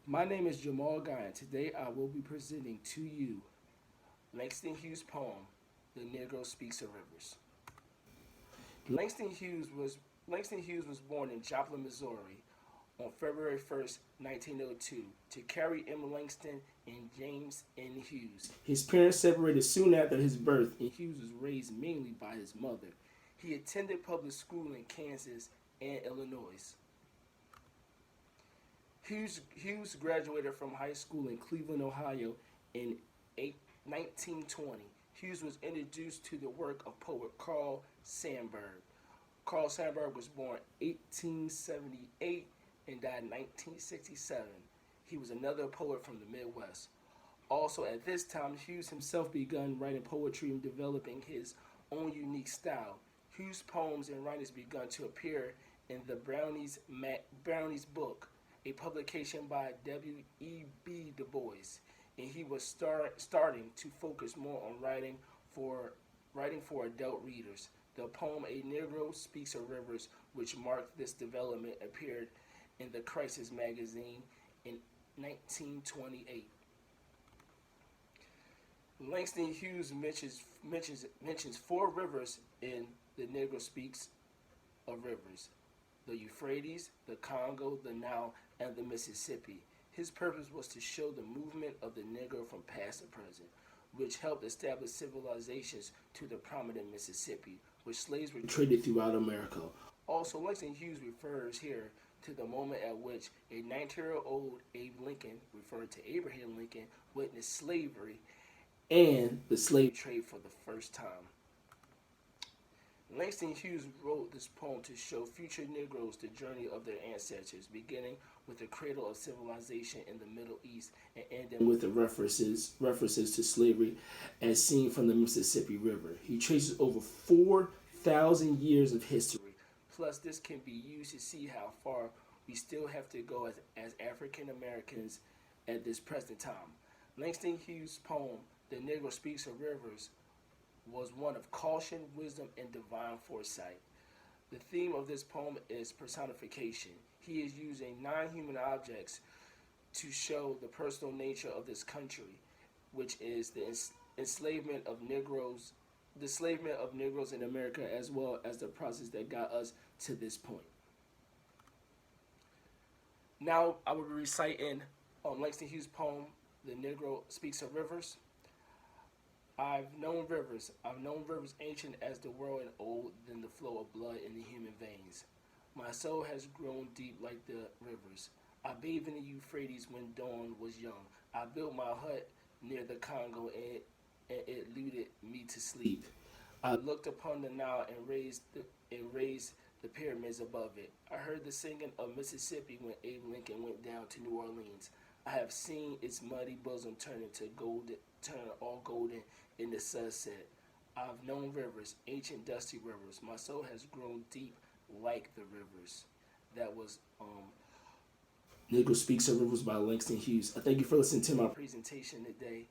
My name is Jamal Guy, and today I will be presenting to you Langston Hughes' poem, The Negro Speaks of Rivers. Langston Hughes was Langston Hughes was born in Joplin, Missouri on February 1st, 1902, to Carrie M. Langston and James N. Hughes. His parents separated soon after his birth, and Hughes was raised mainly by his mother. He attended public school in Kansas and Illinois. Hughes graduated from high school in Cleveland, Ohio in 1920. Hughes was introduced to the work of poet Carl Sandburg. Carl Sandburg was born 1878 and died 1967. He was another poet from the Midwest. Also, at this time, Hughes himself began writing poetry and developing his own unique style. Hughes' poems and writings began to appear in the Brownies book, a publication by W.E.B. Du Bois, and he was starting to focus more on writing for adult readers. The poem "A Negro Speaks of Rivers," which marked this development, appeared in the Crisis magazine in 1928. Langston Hughes mentions four rivers in The Negro Speaks of Rivers: the Euphrates, the Congo, the Nile, and the Mississippi. His purpose was to show the movement of the Negro from past to present, which helped establish civilizations to the prominent Mississippi, where slaves were traded throughout America. Also, Langston Hughes refers here to the moment at which a 19-year-old Abe Lincoln, referring to Abraham Lincoln, witnessed slavery and the slave trade for the first time. Langston Hughes wrote this poem to show future Negroes the journey of their ancestors, beginning with the cradle of civilization in the Middle East and ending with the references to slavery as seen from the Mississippi River. He traces over 4,000 years of history. Plus, this can be used to see how far we still have to go as African Americans at this present time. Langston Hughes' poem, The Negro Speaks of Rivers, was one of caution, wisdom, and divine foresight. The theme of this poem is personification. He is using non-human objects to show the personal nature of this country, which is the enslavement of Negroes, the enslavement of Negroes in America, as well as the process that got us to this point. Now I will be reciting Langston Hughes' poem, "The Negro Speaks of Rivers." I've known rivers ancient as the world and old than the flow of blood in the human veins. My soul has grown deep like the rivers. I bathed in the Euphrates when dawn was young. I built my hut near the Congo and it luled me to sleep. I looked upon the Nile and raised the pyramids above it. I heard the singing of Mississippi when Abe Lincoln went down to New Orleans. I have seen its muddy bosom turn all golden in the sunset. I've known rivers, ancient dusty rivers. My soul has grown deep like the rivers. That was Negro Speaks of Rivers by Langston Hughes. I thank you for listening to my presentation today.